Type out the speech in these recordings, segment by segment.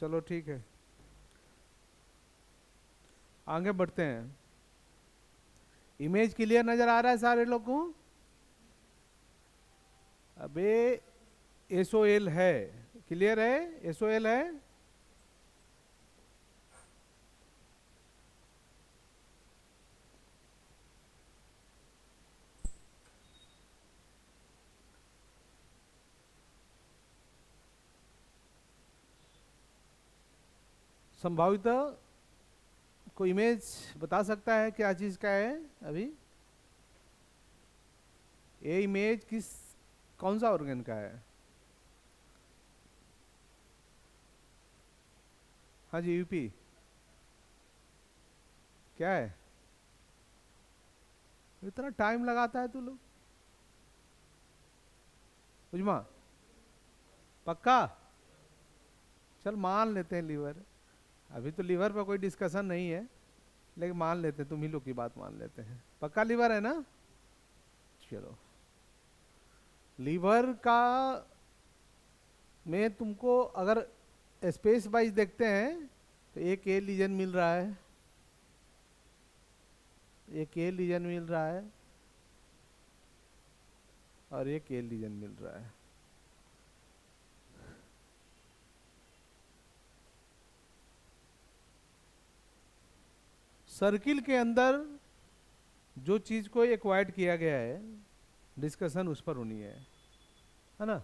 चलो ठीक है, आगे बढ़ते हैं। इमेज क्लियर नजर आ रहा है सारे लोग को? अबे एसओएल है, क्लियर है? एसओएल है। संभावितः कोई इमेज बता सकता है क्या चीज का है अभी? ये इमेज कौन सा ऑर्गन का है? हाँ जी, यूपी। क्या है? इतना टाइम लगाता है तू लोग। उजमा, पक्का? चल मान लेते हैं लीवर। अभी तो लीवर पर कोई डिस्कशन नहीं है, लेकिन मान लेते हैं, तुम ही लोग की बात मान लेते हैं। पक्का लीवर है ना? चलो, लीवर का में तुमको अगर स्पेस वाइज देखते हैं तो एक ए लीजन मिल रहा है, एक ए लीजन मिल रहा है, और एक ए लीजन मिल रहा है। सर्किल के अंदर जो चीज को एक्वायर्ड किया गया है, डिस्कशन उस पर होनी है ना?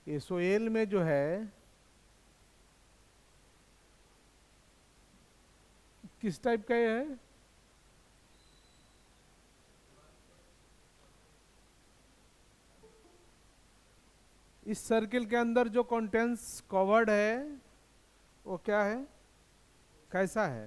एसओएल में जो है, किस टाइप का ये है? इस सर्किल के अंदर जो कंटेंट्स कवर्ड है वो क्या है, कैसा है?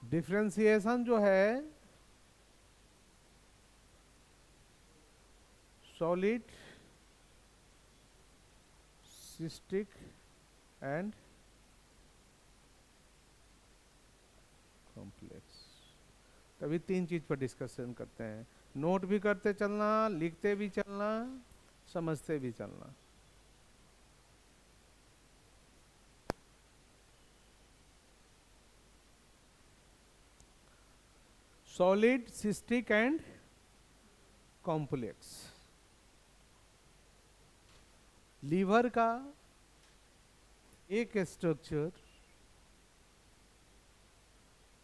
डिफ्रेंसिएशन जो है, सॉलिड, सिस्टिक एंड कॉम्प्लेक्स। तभी तीन चीज पर डिस्कशन करते हैं। नोट भी करते चलना, लिखते भी चलना, समझते भी चलना। Solid, cystic and complex. Liver का एक स्ट्रक्चर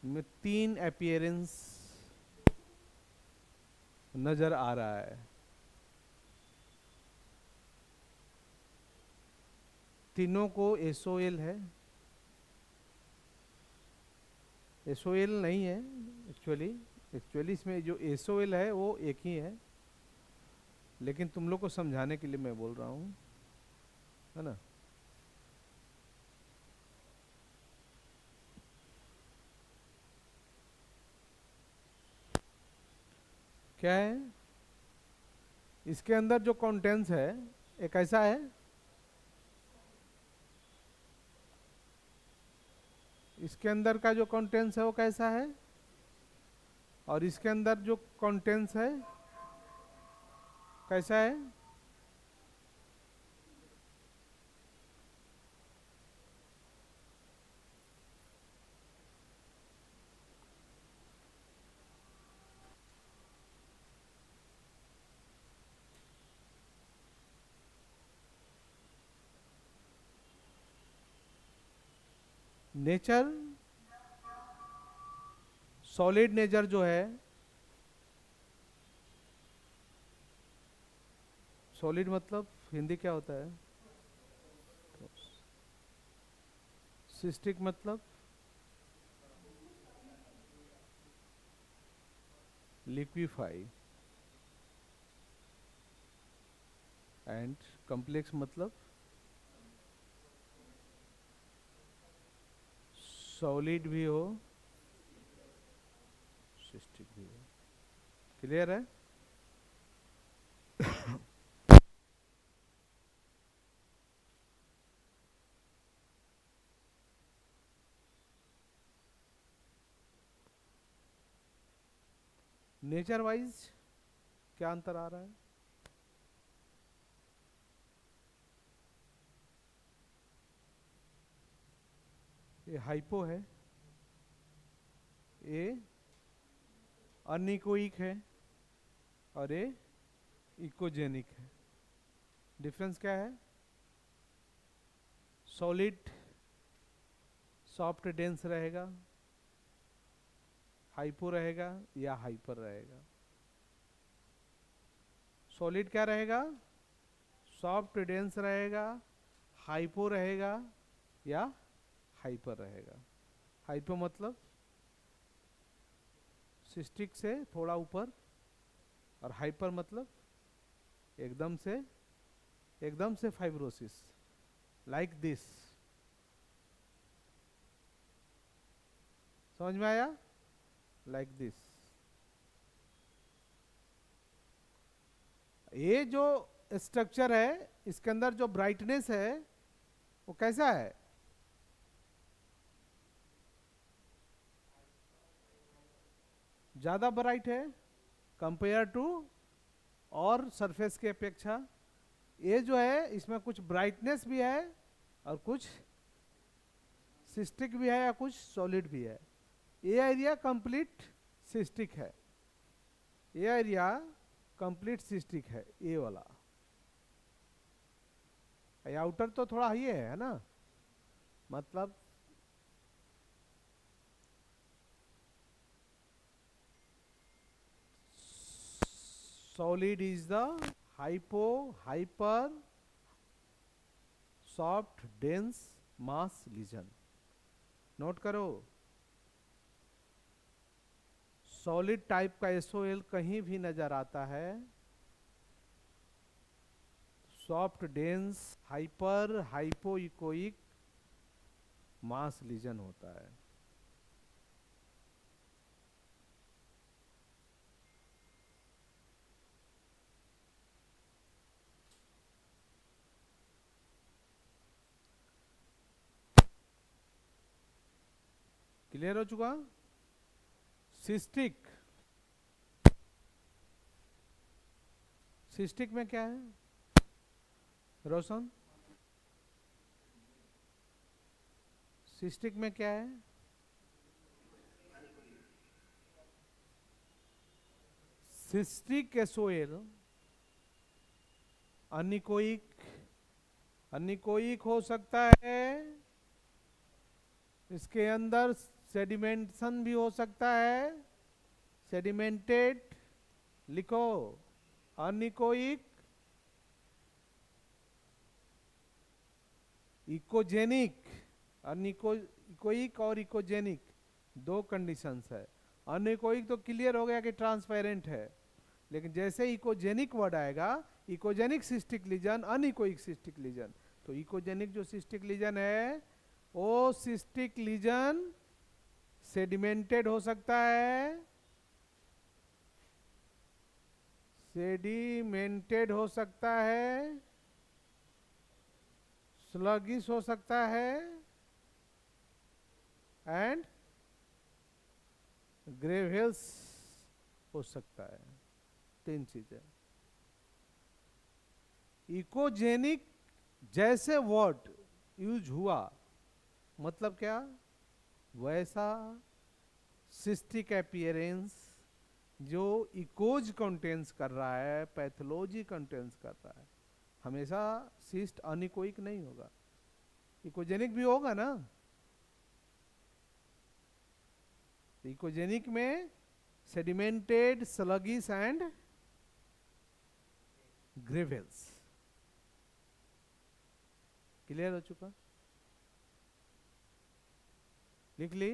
में तीन अपीयरेंस नजर आ रहा है। तीनों को एसओएल है। एसओएल नहीं है एक्चुअली, एक्चुअली इसमें जो एसओएल है वो एक ही है, लेकिन तुम लोग को समझाने के लिए मैं बोल रहा हूँ, है ना? क्या है इसके अंदर जो कंटेंट्स है, एक ऐसा है, इसके अंदर का जो कंटेंट्स है वो कैसा है, और इसके अंदर जो कंटेंट्स है कैसा है? नेचर, सॉलिड नेचर जो है, सॉलिड मतलब हिंदी क्या होता है? सिस्टिक मतलब लिक्विफाई, एंड कॉम्प्लेक्स मतलब सॉलिड भी हो, सिस्टिक भी हो। क्लियर है? नेचर वाइज क्या अंतर आ रहा है? ये हाइपो है, ये अनिकोइक है, और ये इकोजेनिक है। डिफरेंस क्या है? सॉलिड सॉफ्ट डेंस रहेगा, हाइपो रहेगा या हाइपर रहेगा। सॉलिड क्या रहेगा? सॉफ्ट डेंस रहेगा, हाइपो रहेगा या हाइपर रहेगा। हाइपो मतलब सिस्टिक से थोड़ा ऊपर, और हाइपर मतलब एकदम से फाइब्रोसिस, लाइक दिस। समझ में आया? Like this. ये जो स्ट्रक्चर है, इसके अंदर जो ब्राइटनेस है वो कैसा है? ज्यादा ब्राइट है कंपेयर टू और सरफेस की अपेक्षा। ये जो है इसमें कुछ ब्राइटनेस भी है और कुछ सिस्टिक भी है या कुछ सॉलिड भी है। ये एरिया कंप्लीट सिस्टिक है, ये एरिया कंप्लीट सिस्टिक है, ये वाला। आउटर तो थोड़ा ये है ना, मतलब solid is the hypo, hyper, soft, dense mass lesion। Note करो, सॉलिड टाइप का एसओएल कहीं भी नजर आता है, सॉफ्ट डेंस हाइपर हाइपोइकोइक मास लीजन होता है। क्लियर हो चुका? सिस्टिक, सिस्टिक में क्या है रोशन? सिस्टिक में क्या है? सिस्टिक एसओएल अनिकोइक, अनिकोइक हो सकता है, इसके अंदर सेडिमेंटेशन भी हो सकता है, सेडिमेंटेड लिखो, अनिकोइक, इकोजेनिक। अनिकोइक और इकोजेनिक दो कंडीशंस है। अनिकोइक तो क्लियर हो गया कि ट्रांसपेरेंट है, लेकिन जैसे इकोजेनिक वर्ड आएगा, echogenic cystic lesion, anechoic cystic lesion, तो इकोजेनिक जो सिस्टिक लीजन है वो सिस्टिक लीजन सेडिमेंटेड हो सकता है, सेडिमेंटेड हो सकता है, स्लगिश हो सकता है, एंड ग्रेवल्स हो सकता है। तीन चीजें। इकोजेनिक जैसे वर्ड यूज हुआ, मतलब क्या? वैसा सिस्टिक अपीयरेंस जो इकोज कंटेंस कर रहा है, पैथोलॉजी कंटेंस कर रहा है। हमेशा सिस्ट अनिकोइक नहीं होगा, इकोजेनिक भी होगा ना। इकोजेनिक में sedimented, sluggish and gravels. Clear हो चुका? लिख ली।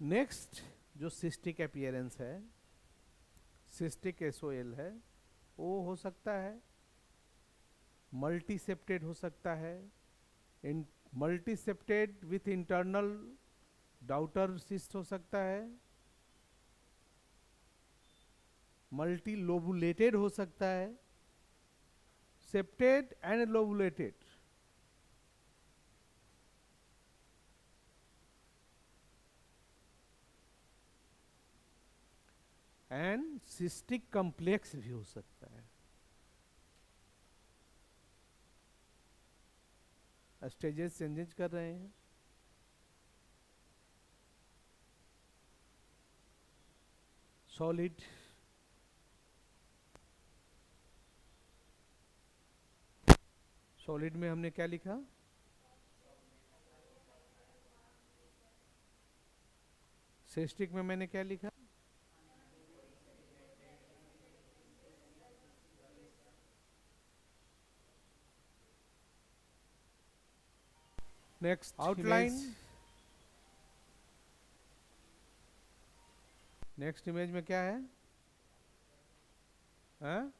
नेक्स्ट जो सिस्टिक अपीयरेंस है, सिस्टिक एसओएल है, वो हो सकता है मल्टीसेप्टेड हो सकता है, in multiseptated with internal daughter cyst हो सकता है, मल्टी लोबुलेटेड हो सकता है, septated and lobulated. And cystic complex भी हो सकता है। स्टेजेस चेंजेस कर रहे हैं। सॉलिड, सॉलिड में हमने क्या लिखा? सिस्टिक में मैंने क्या लिखा? Next outline. नेक्स्ट इमेज में क्या है? हाँ?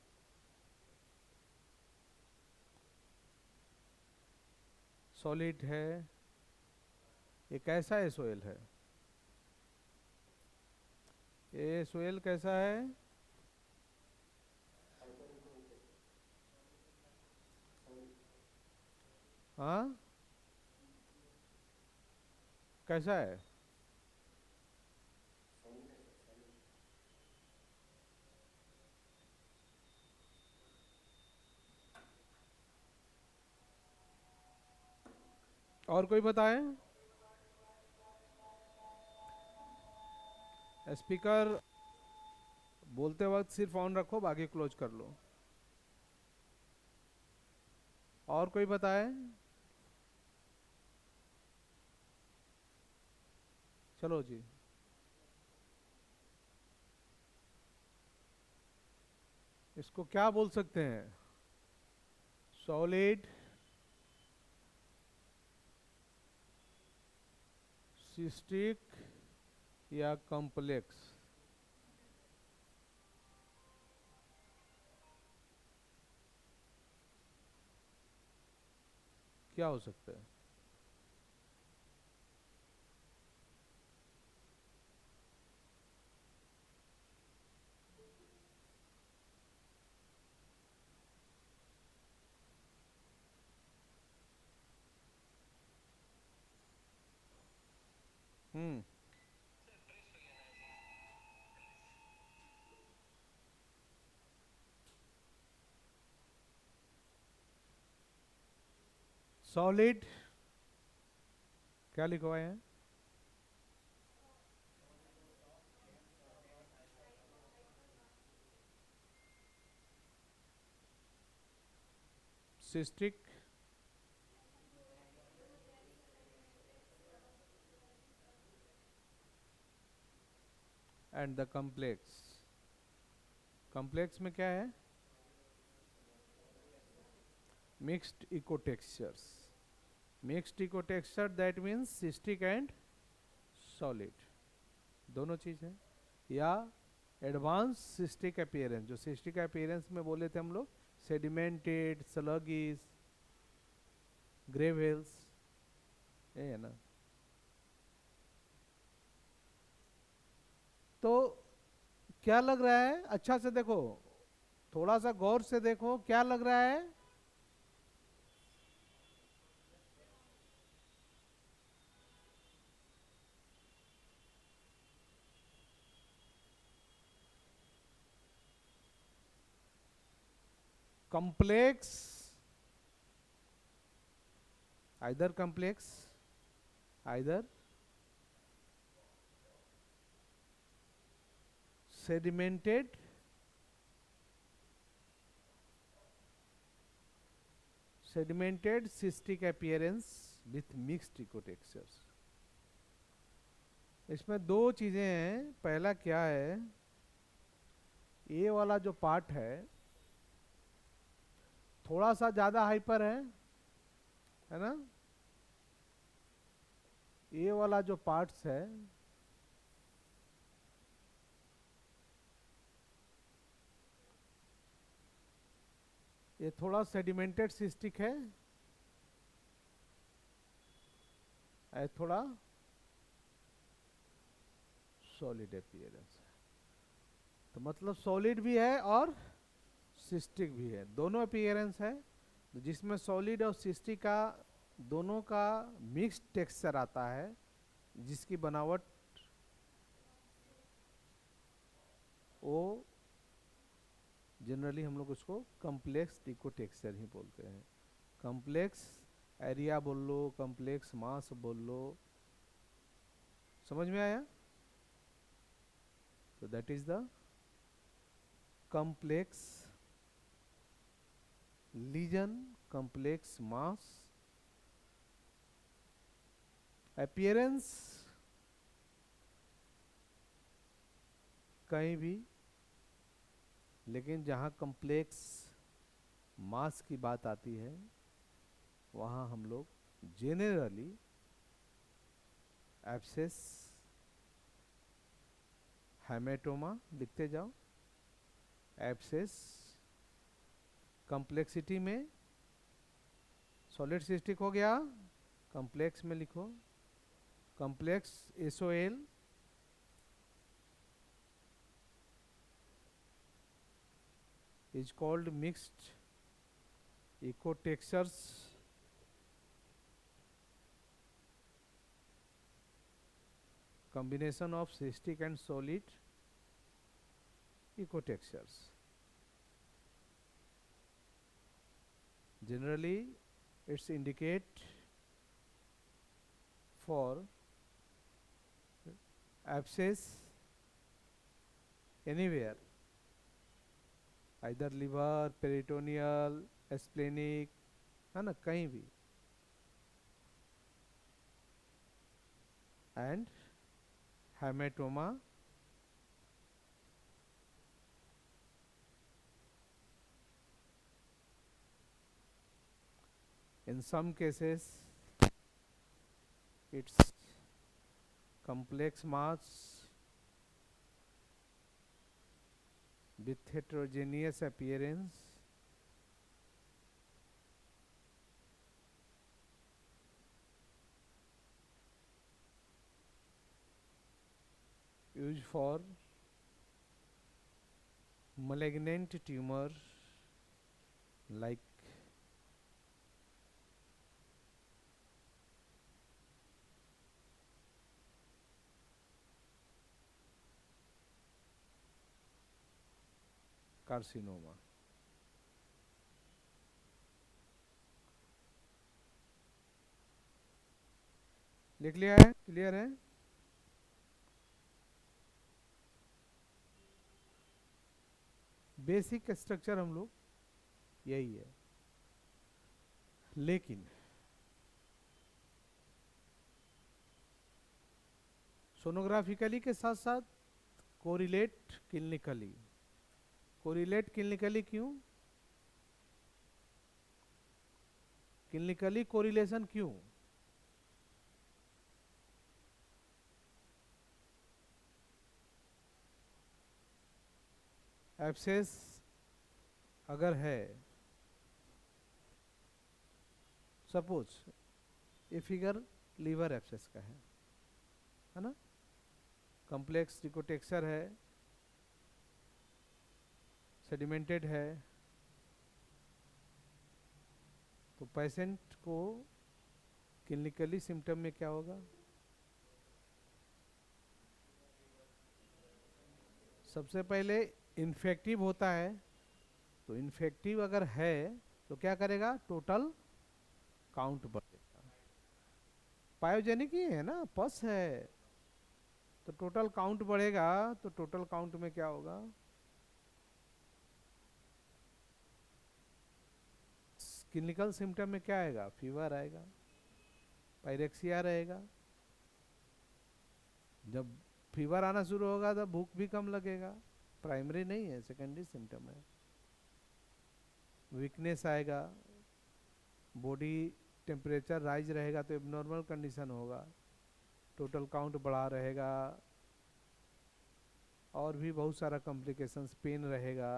सॉलिड है, ये कैसा एसओएल है? ये एसओएल कैसा है? हाँ, कैसा है? और कोई बताए? स्पीकर बोलते वक्त सिर्फ ऑन रखो, बाकी क्लोज कर लो। और कोई बताए? चलो जी। इसको क्या बोल सकते हैं? सॉलिड, सिस्टिक या कॉम्प्लेक्स? क्या हो सकता है? हम्म, सॉलिड क्या लिखवाए हैं? Cystic and the complex. Complex में क्या है? Mixed echo textures. Mixed echo texture that means cystic and solid, दोनों चीज है। या एडवांस सिस्टिक अपीयरेंस, जो सिस्टिक अपीयरेंस में बोले थे हम लोग, सेडिमेंटेड, स्लगिस, ग्रेवेल्स, ये है ना। तो क्या लग रहा है? अच्छा से देखो, थोड़ा सा गौर से देखो, क्या लग रहा है? Complex, either complex, either sedimented, sedimented cystic appearance with mixed echo textures. इसमें दो चीजें हैं। पहला क्या है, ये वाला जो पार्ट है थोड़ा सा ज्यादा हाइपर है ना? ये वाला जो पार्ट्स है ये थोड़ा सेडिमेंटेड सिस्टिक है, थोड़ा सॉलिड अपीयरेंस है। तो मतलब सॉलिड भी है और सिस्टिक भी है, दोनों अपीयरेंस है। तो जिसमें सॉलिड और सिस्टिक का दोनों का मिक्स्ड टेक्सचर आता है, जिसकी बनावट वो जनरली हम लोग उसको कम्प्लेक्स डिकोटेक्सचर ही बोलते हैं। कम्प्लेक्स एरिया बोल लो, कम्प्लेक्स मास बोल लो, समझ में आया? तो that is the complex lesion, complex mass. Appearance कहीं भी, लेकिन जहाँ कम्प्लेक्स मास की बात आती है वहाँ हम लोग जेनरली एब्सेस, हेमेटोमा लिखते जाओ, एब्सेस, कम्प्लेक्सिटी में सॉलिड सिस्टिक हो गया, कम्प्लेक्स में लिखो, complex SOL, is called mixed ecotextures, combination of cystic and solid ecotextures. Generally it's indicate for abscess anywhere, either liver, peritoneal, splenic, है ना, कहीं भी, and hematoma in some cases it's complex mass with heterogeneous appearance, used for malignant tumor like carcinoma. लिख लिया है? Clear है? Basic structure हम लोग यही है, लेकिन सोनोग्राफिकली के साथ साथ कोरिलेट क्लिनिकली। कोरिलेट क्लिनिकली क्यों? क्लिनिकली कोरिलेशन क्यों? एब्सेस अगर है, सपोज ये फिगर लीवर एब्सेस का है ना, कम्प्लेक्स डिकोटेक्सचर है, सेडिमेंटेड है, तो पेशेंट को क्लिनिकली सिम्टम में क्या होगा? सबसे पहले इन्फेक्टिव होता है, तो इन्फेक्टिव अगर है तो क्या करेगा? टोटल काउंट बढ़ेगा। पायोजेनिक ही है ना, पस है, तो टोटल काउंट बढ़ेगा, तो टोटल काउंट में क्या होगा? क्लिनिकल सिम्टम में क्या आएगा? फीवर आएगा, पायरेक्सिया रहेगा। जब फीवर आना शुरू होगा तब भूख भी कम लगेगा, प्राइमरी नहीं है, सेकेंडरी सिम्टम है। वीकनेस आएगा, बॉडी टेम्परेचर राइज रहेगा तो एबनॉर्मल कंडीशन होगा, टोटल काउंट बढ़ा रहेगा, और भी बहुत सारा कॉम्प्लिकेशंस, पेन रहेगा।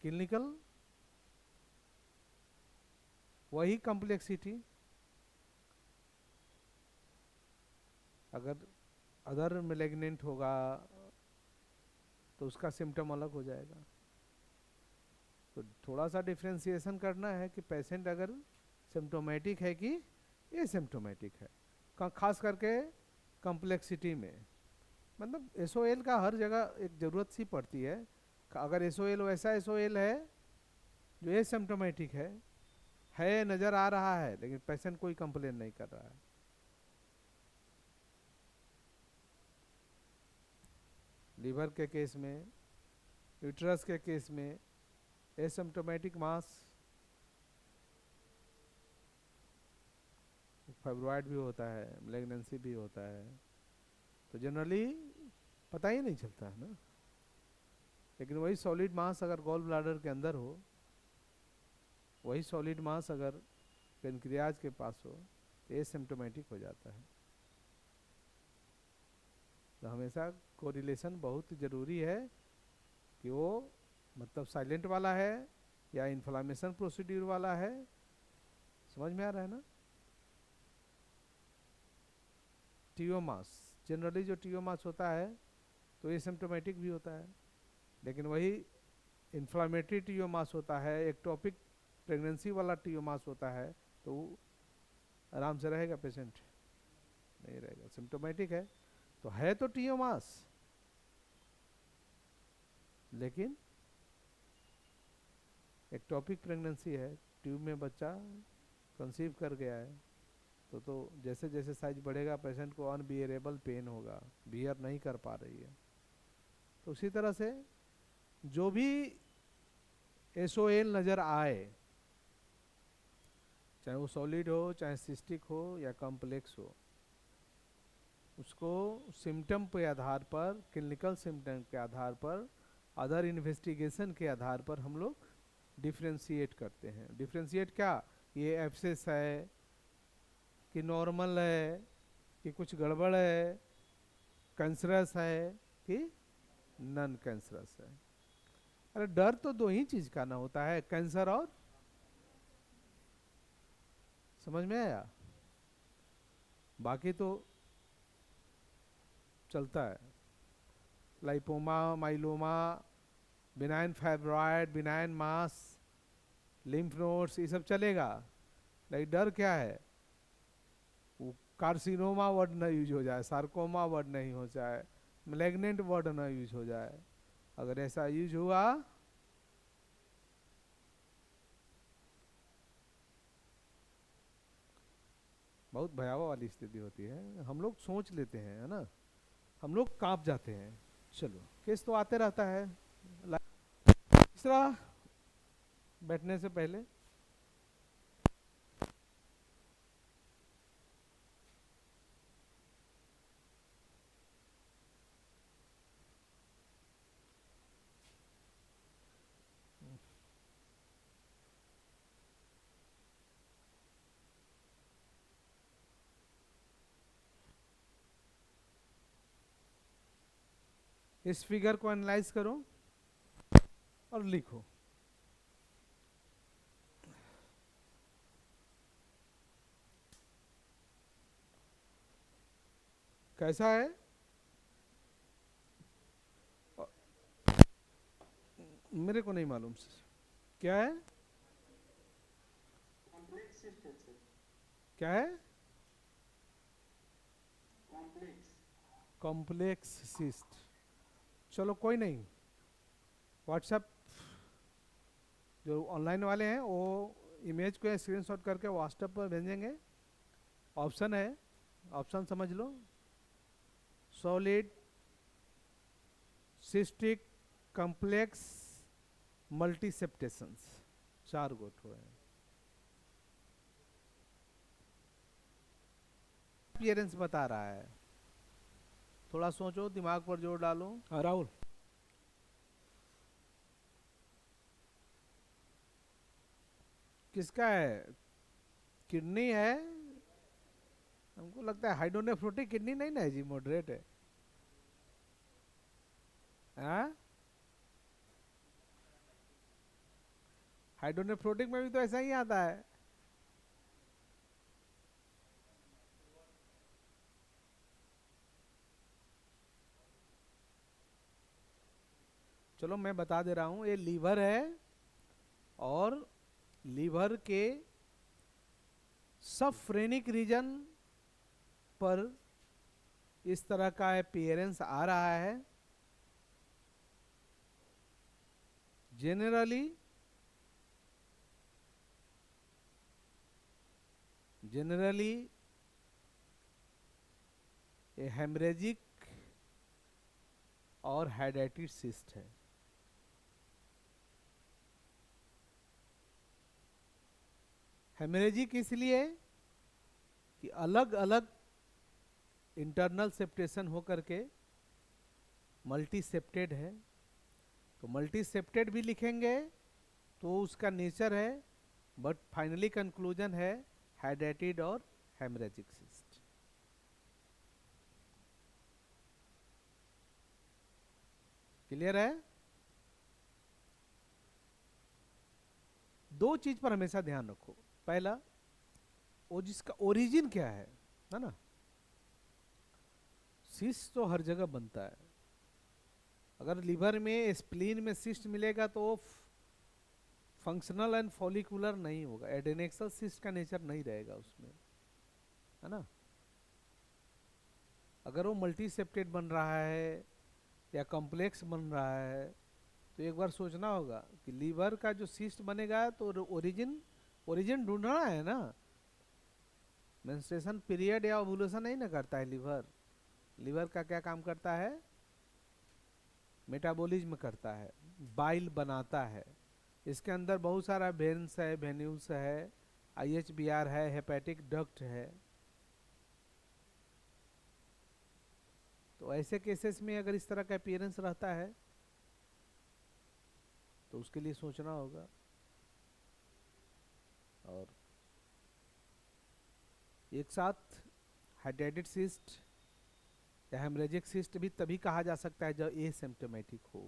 क्लिनिकल वही कॉम्प्लेक्सिटी, अगर अदर मैलिग्नेंट होगा तो उसका सिम्टम अलग हो जाएगा। तो थोड़ा सा डिफ्रेंसिएशन करना है कि पेशेंट अगर सिम्टोमेटिक है कि एसिम्टोमेटिक है, खास करके कॉम्प्लेक्सिटी में। मतलब एसओएल का हर जगह एक ज़रूरत सी पड़ती है। अगर एसओएल वैसा एसओएल है जो एसिम्प्टोमेटिक है, नज़र आ रहा है, लेकिन पेशेंट कोई कंप्लेन नहीं कर रहा है। लीवर के केस में, यूट्रस के केस में एसिम्प्टोमेटिक मास, फाइब्रॉइड भी होता है, मैलिग्नेंसी भी होता है, तो जनरली पता ही नहीं चलता है ना। लेकिन वही सॉलिड मास अगर गॉल ब्लाडर के अंदर हो, वही सॉलिड मास अगर पेनक्रियाज के पास हो, तो एसिम्प्टोमेटिक हो जाता है। तो हमेशा कोरिलेशन बहुत ज़रूरी है कि वो मतलब साइलेंट वाला है या इन्फ्लामेशन प्रोसीड्यूर वाला है। समझ में आ रहा है ना। टीओमास, जनरली जो टीओमास होता है तो एसिम्प्टोमेटिक भी होता है, लेकिन वही इन्फ्लामेटरी टीओमास होता है, एक्टोपिक प्रेगनेंसी वाला टीओमास होता है, तो आराम से रहेगा पेशेंट, नहीं रहेगा, सिम्प्टोमेटिक है तो है तो टीओमास, लेकिन एक्टोपिक प्रेगनेंसी है, ट्यूब में बच्चा कंसीव कर गया है, तो जैसे जैसे साइज बढ़ेगा पेशेंट को अनबियरेबल पेन होगा, बियर नहीं कर पा रही है। तो उसी तरह से जो भी एसओएल नज़र आए, चाहे वो सॉलिड हो, चाहे सिस्टिक हो या कॉम्प्लेक्स हो, उसको सिम्टम के आधार पर, क्लिनिकल सिम्टम के आधार पर, अदर इन्वेस्टिगेशन के आधार पर हम लोग डिफ्रेंशिएट करते हैं। डिफ्रेंशिएट क्या, ये एब्सेस है कि नॉर्मल है कि कुछ गड़बड़ है, कैंसरस है कि नॉन कैंसरस है। अरे डर तो दो ही चीज का ना होता है, कैंसर और, समझ में आया, बाकी तो चलता है, lipoma, myeloma, benign fibroid, benign mass, lymph nodes, ये सब चलेगा। लेकिन डर क्या है, वो कार्सिनोमा वर्ड ना यूज हो जाए, सार्कोमा वर्ड नहीं हो जाए, मैलिग्नेंट वर्ड ना यूज हो जाए। अगर ऐसा यूज हुआ बहुत भयावह वाली स्थिति होती है। हम लोग सोच लेते हैं, है ना, हम लोग कांप जाते हैं। चलो, केस तो आते रहता है। तीसरा, बैठने से पहले इस फिगर को एनालाइज करो और लिखो। कैसा है, मेरे को नहीं मालूम क्या है, क्या है, कॉम्प्लेक्स सिस्ट। चलो कोई नहीं, व्हाट्सएप जो ऑनलाइन वाले हैं वो इमेज को स्क्रीनशॉट करके व्हाट्सएप पर भेजेंगे। ऑप्शन है, ऑप्शन समझ लो, सॉलिड, सिस्टिक, कॉम्प्लेक्स, मल्टीसेप्टेशंस, 4 गोट हुए हैं। अपीयरेंस बता रहा है, थोड़ा सोचो, दिमाग पर जोर डालो। हाँ राहुल, किसका है, किडनी है, हमको लगता है हाइड्रोनेफ्रोटिक किडनी नहीं ना है जी, मॉडरेट है। हाँ, हाइड्रोनेफ्रोटिक में भी तो ऐसा ही आता है। चलो मैं बता दे रहा हूं, ये लीवर है और लीवर के सबफ्रेनिक रीजन पर इस तरह का अपीयरेंस आ रहा है, generally ये हेमरेजिक और हाइड्रेटेड सिस्ट है। हेमरेजिक इसलिए कि अलग अलग इंटरनल सेप्टेशन होकर के मल्टी सेप्टेड है, तो मल्टी सेप्टेड भी लिखेंगे तो उसका नेचर है, बट फाइनली कंक्लूजन है हाइड्रेटेड और हेमरेजिक सिस्ट। क्लियर है? दो चीज पर हमेशा ध्यान रखो। पहला, वो जिसका ओरिजिन क्या है ना। सिस्ट तो हर जगह बनता है। अगर लिवर में, स्प्लीन में सिस्ट मिलेगा तो वो फंक्शनल एंड फॉलिकुलर नहीं होगा, एडेनेक्सल सिस्ट का नेचर नहीं रहेगा उसमें, है ना। अगर वो मल्टी सेप्टेड बन रहा है या कॉम्प्लेक्स बन रहा है तो एक बार सोचना होगा कि लीवर का जो सिस्ट बनेगा तो ओरिजिन ढूंढना है ना। मेंस्ट्रुएशन पीरियड या ओवुलेशन नहीं ना करता है लीवर। लीवर का क्या काम करता है? मेटाबॉलिज्म करता है, बाइल बनाता है। इसके अंदर बहुत सारा वेन्स है, वेन्यूल्स है, IHBR है, हेपेटिक डक्ट है। तो ऐसे केसेस में अगर इस तरह का अपीयरेंस रहता है तो उसके लिए सोचना होगा। और एक साथ हाइड्रेटेड सिस्ट या हेमरेजिक सिस्ट भी तभी कहा जा सकता है जब एसिम्प्टोमेटिक हो।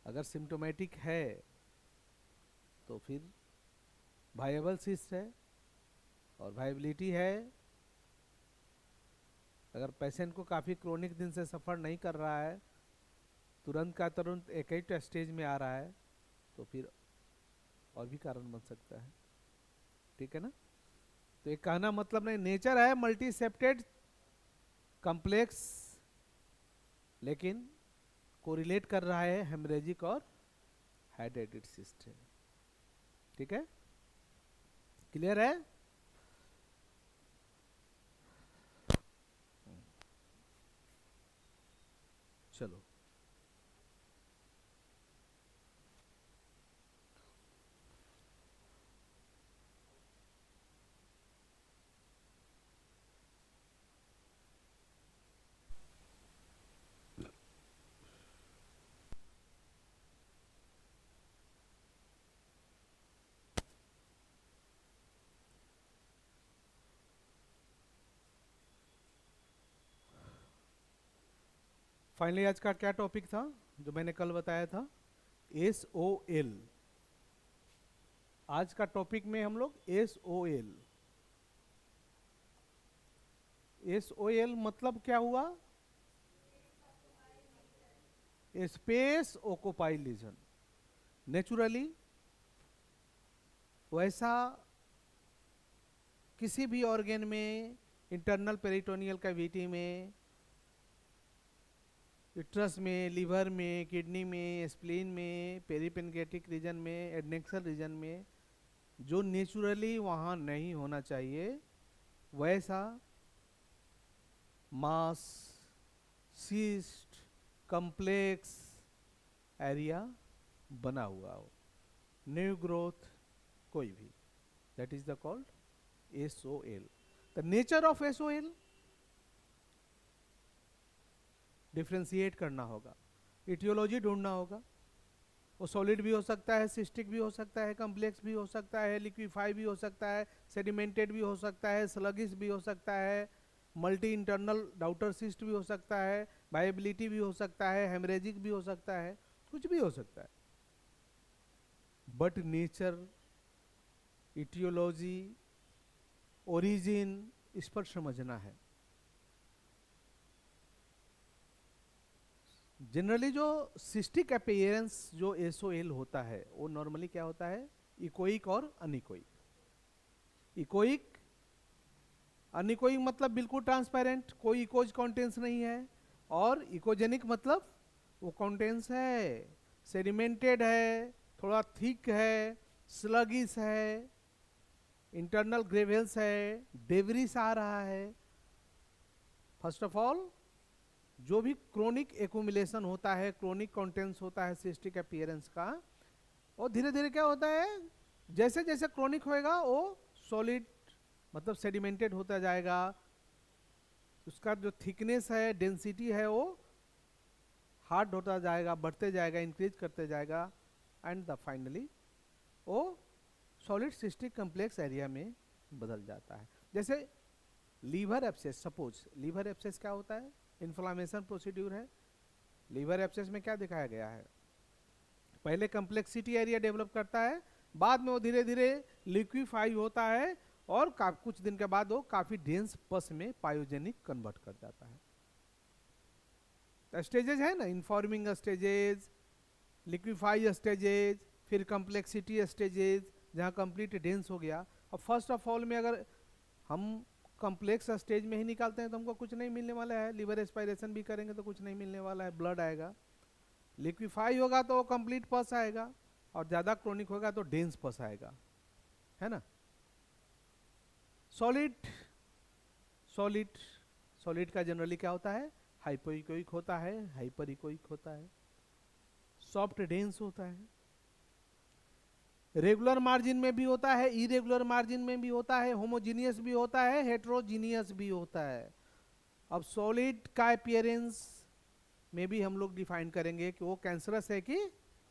अगर सिम्प्टोमेटिक है तो फिर वायबल सिस्ट है, और वायबिलिटी है। अगर पेशेंट को काफ़ी क्रोनिक दिन से सफ़र नहीं कर रहा है, तुरंत का तुरंत एक ही स्टेज में आ रहा है, तो फिर और भी कारण बन सकता है। ठीक है ना। तो एक कहना मतलब नहीं, नेचर है मल्टी सेप्टेड कॉम्प्लेक्स, लेकिन कोरिलेट कर रहा है हेमरेजिक और हाइड्रेटेड सिस्ट है। ठीक है, क्लियर है? चलो, फाइनली आज का क्या टॉपिक था जो मैंने कल बताया था? SOL। आज का टॉपिक में हम लोग SOL। SOL मतलब क्या हुआ? Space occupy legion. नेचुरली वैसा किसी भी ऑर्गन में, इंटरनल पेरिटोनियल कैविटी में, यूट्रस में, लीवर में, किडनी में, स्प्लीन में, पेरीपेनक्रेटिक रीजन में, एडनेक्सल रीजन में, जो नेचुरली वहाँ नहीं होना चाहिए वैसा मास, सिस्ट, कॉम्प्लेक्स एरिया बना हुआ हो, न्यू ग्रोथ कोई भी, that is the called SOL। The nature of SOL differentiate करना होगा, इटियोलॉजी ढूंढना होगा। वो सॉलिड भी हो सकता है, सिस्टिक भी हो सकता है, कॉम्प्लेक्स भी हो सकता है, लिक्विफाई भी हो सकता है, सेडिमेंटेड भी हो सकता है, स्लगिश भी हो सकता है, मल्टी इंटरनल डाउटर सिस्ट भी हो सकता है, वायबिलिटी भी हो सकता है, हेमरेजिक भी हो सकता है, कुछ भी हो सकता है। बट नेचर, इटियोलॉजी, ओरिजिन, इस पर समझना है। जनरली जो सिस्टिक अपीयरेंस जो SOL होता है वो नॉर्मली क्या होता है? इकोइक और अनिकोइक। इकोइक अनिकोइक मतलब बिल्कुल ट्रांसपेरेंट, कोई इकोज कॉन्टेंस नहीं है, और इकोजेनिक मतलब वो कॉन्टेंस है, सेडिमेंटेड है, थोड़ा थिक है, स्लगिस है, इंटरनल ग्रेवल्स है, डेवरिस आ रहा है। फर्स्ट ऑफ ऑल जो भी क्रोनिक एकुमुलेशन होता है, क्रोनिक कॉन्टेंस होता है सिस्टिक अपीयरेंस का, और धीरे धीरे क्या होता है, जैसे जैसे क्रोनिक होएगा वो सॉलिड मतलब सेडिमेंटेड होता जाएगा, उसका जो थिकनेस है, डेंसिटी है, वो हार्ड होता जाएगा, बढ़ते जाएगा, इंक्रीज करते जाएगा, एंड द फाइनली वो सॉलिड सिस्टिक कम्प्लेक्स एरिया में बदल जाता है। जैसे liver abscess, suppose liver abscess क्या होता है, इन्फ्लामेशन प्रोसीड्यूर है। लीवर एब्सेस में क्या दिखाया गया है, पहले कम्प्लेक्सिटी एरिया डेवलप करता है, बाद में वो धीरे धीरे लिक्विफाई होता है, और कुछ दिन के बाद वो काफी डेंस पस में पायोजेनिक कन्वर्ट कर जाता है। स्टेजेज है ना, इनफॉर्मिंग स्टेजेज, लिक्विफाई स्टेजेज, फिर कम्प्लेक्सिटी स्टेजेज, जहाँ कंप्लीट डेंस हो गया। अब फर्स्ट ऑफ ऑल में अगर हम कम्प्लेक्स स्टेज में ही निकालते हैं तो हमको कुछ नहीं मिलने वाला है, लिवर एस्पायरेशन भी करेंगे तो कुछ नहीं मिलने वाला है, ब्लड आएगा। लिक्विफाई होगा तो कंप्लीट पस आएगा, और ज़्यादा क्रोनिक होगा तो डेंस पस आएगा, है ना। सॉलिड, सॉलिड सॉलिड का जनरली क्या होता है, हाइपोइकोइक होता है, हाइपर इकोइक होता है, सॉफ्ट डेंस होता है, रेगुलर मार्जिन में भी होता है, इरेगुलर मार्जिन में भी होता है, होमोजीनियस भी होता है, हेट्रोजीनियस भी होता है। अब सॉलिड का अपीयरेंस में भी हम लोग डिफाइन करेंगे कि वो कैंसरस है कि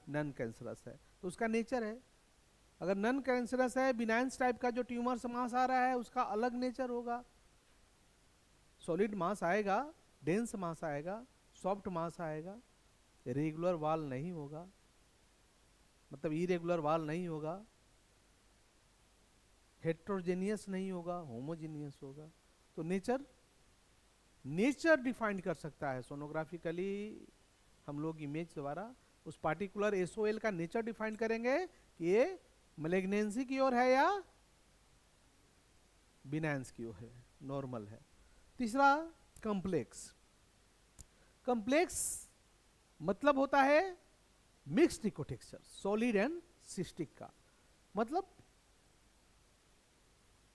नॉन कैंसरस है, तो उसका नेचर है। अगर नॉन कैंसरस है, बिनाइंस टाइप का जो ट्यूमर्स मास आ रहा है उसका अलग नेचर होगा, सॉलिड मास आएगा, डेंस मास आएगा, सॉफ्ट मास आएगा, रेगुलर वाल नहीं होगा, मतलब इरेगुलर वाल नहीं होगा, हेट्रोजेनियस नहीं होगा, होमोजेनियस होगा। तो नेचर, नेचर डिफाइन कर सकता है सोनोग्राफिकली, हम लोग इमेज द्वारा उस पार्टिकुलर एसओएल का नेचर डिफाइन करेंगे कि ये मैलिग्नेंसी की ओर है या बिनाइंस की ओर है, नॉर्मल है। तीसरा कॉम्प्लेक्स, कॉम्प्लेक्स मतलब होता है मिक्स्ड इकोटेक्सचर, सॉलिड एंड सिस्टिक का, मतलब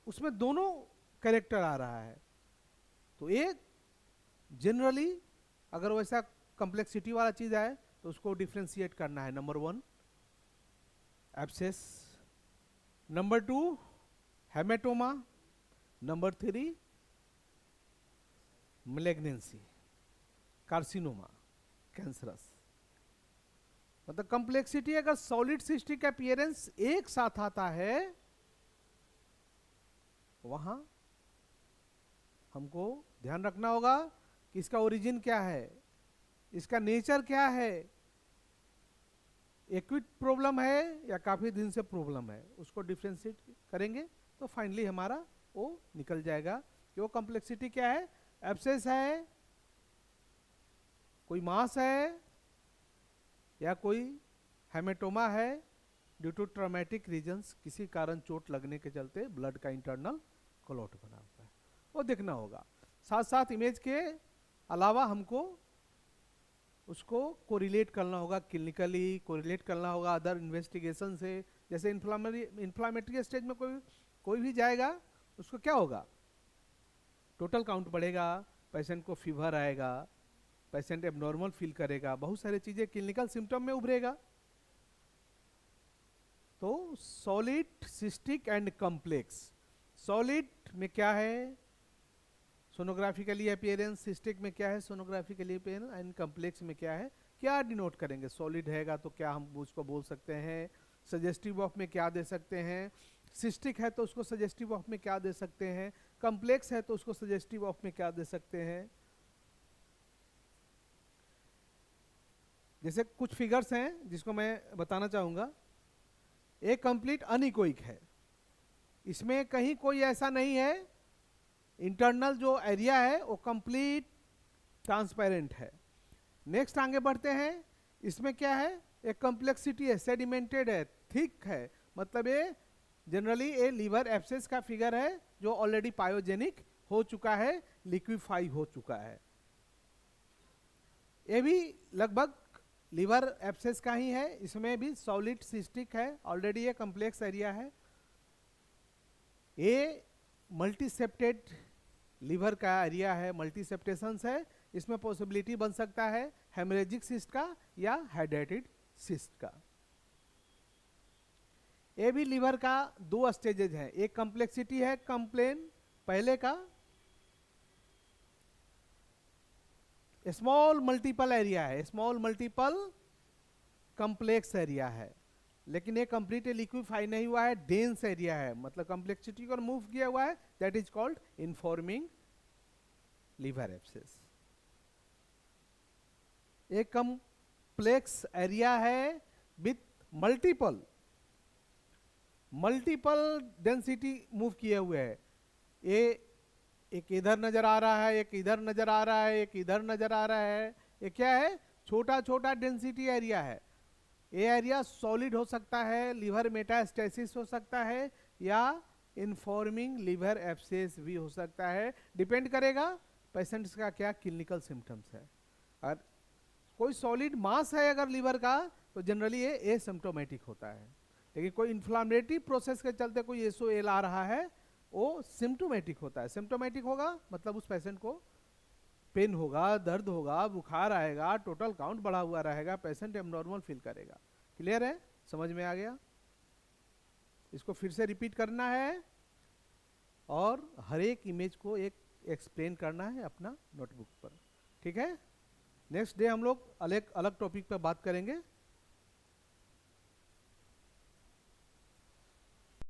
उसमें दोनों कैरेक्टर आ रहा है। तो एक जनरली अगर वैसा कॉम्प्लेक्सिटी वाला चीज आए तो उसको डिफ्रेंशिएट करना है, number 1 abscess, number 2 haematoma, number 3 malignancy, carcinoma, cancerous. मतलब कॉम्प्लेक्सिटी अगर सॉलिड सिस्टिक अपीयरेंस एक साथ आता है, वहां हमको ध्यान रखना होगा कि इसका ओरिजिन क्या है, इसका नेचर क्या है, एक्यूट प्रॉब्लम है या काफी दिन से प्रॉब्लम है, उसको डिफ्रेंशिएट करेंगे तो फाइनली हमारा वो निकल जाएगा कि वो कॉम्प्लेक्सिटी क्या है, एब्सेस है, कोई मास है, या कोई हेमेटोमा है ड्यू टू ट्रॉमेटिक रीजंस, किसी कारण चोट लगने के चलते ब्लड का इंटरनल क्लॉट बना हुआ है, वो देखना होगा। साथ साथ इमेज के अलावा हमको उसको कोरिलेट करना होगा, क्लिनिकली कोरिलेट करना होगा अदर इन्वेस्टिगेशन से। जैसे इन्फ्लामेटरी स्टेज में कोई भी जाएगा, उसको क्या होगा, टोटल काउंट बढ़ेगा, पेशेंट को फीवर आएगा, पेशेंट एबनॉर्मल फील करेगा, बहुत सारी चीजें क्लिनिकल सिम्टम में उभरेगा। तो solid, cystic and complex, solid में क्या है सोनोग्राफिकली अपीयरेंस, सिस्टिक में क्या है सोनोग्राफिकली अपीयरेंस, एंड कॉम्प्लेक्स में क्या है, क्या डिनोट करेंगे। सॉलिड हैगा तो क्या हम उसको बोल सकते हैं, सजेस्टिव ऑफ में क्या दे सकते हैं, सिस्टिक है तो उसको सजेस्टिव ऑफ में क्या दे सकते हैं, कॉम्प्लेक्स है तो उसको सजेस्टिव ऑफ में क्या दे सकते हैं। जैसे कुछ फिगर्स हैं जिसको मैं बताना चाहूंगा। एक कंप्लीट अनइकोइक है, इसमें कहीं कोई ऐसा नहीं है, इंटरनल जो एरिया है वो कंप्लीट ट्रांसपेरेंट है। नेक्स्ट आगे बढ़ते हैं, इसमें क्या है, एक कॉम्प्लेक्सिटी है, सेडिमेंटेड है, थिक है, मतलब ये जनरली ये लीवर एब्सेस का फिगर है जो ऑलरेडी पायोजेनिक हो चुका है, लिक्विफाई हो चुका है। ये भी लगभग लीवर एब्सेस का ही है, इसमें भी सॉलिड सिस्टिक है, ऑलरेडी ये कॉम्प्लेक्स एरिया है। ये मल्टीसेप्टेड लीवर का एरिया है, मल्टीसेप्टेशंस है, इसमें पॉसिबिलिटी बन सकता है हेमरेजिक सिस्ट का या हाइड्रेटेड सिस्ट का। ये भी लीवर का 2 स्टेजेज है, एक कॉम्प्लेक्सिटी है कंप्लेन पहले का, स्मॉल मल्टीपल एरिया है, स्मॉल मल्टीपल कॉम्प्लेक्स एरिया है, लेकिन ये कंप्लीट लिक्विफाई नहीं हुआ है, डेंस एरिया है, मतलब कॉम्प्लेक्सिटी को मूव किया हुआ है, that is called informing liver abscess. एक कॉम्प्लेक्स एरिया है विथ मल्टीपल डेंसिटी मूव किए हुए है, ये एक इधर नजर आ रहा है, एक इधर नजर आ रहा है, एक इधर नजर आ रहा है, ये क्या है, छोटा छोटा डेंसिटी एरिया है। ये एरिया सॉलिड हो सकता है, लीवर मेटास्टेसिस हो सकता है, या इन्फॉर्मिंग लीवर एब्सेस भी हो सकता है, डिपेंड करेगा पेशेंट्स का क्या क्लिनिकल सिम्टम्स है। और कोई सॉलिड मास है अगर लीवर का तो जनरली ये एसिम्प्टोमेटिक होता है, लेकिन कोई इन्फ्लामेटरी प्रोसेस के चलते कोई एसओएल आ रहा है वो सिम्प्टोमेटिक होता है। सिम्प्टोमेटिक होगा मतलब उस पेशेंट को पेन होगा, दर्द होगा, बुखार आएगा, टोटल काउंट बढ़ा हुआ रहेगा, पेशेंट एबनॉर्मल फील करेगा। क्लियर है, समझ में आ गया? इसको फिर से रिपीट करना है और हर एक इमेज को एक एक्सप्लेन करना है अपना नोटबुक पर, ठीक है? नेक्स्ट डे हम लोग अलग अलग टॉपिक पर बात करेंगे।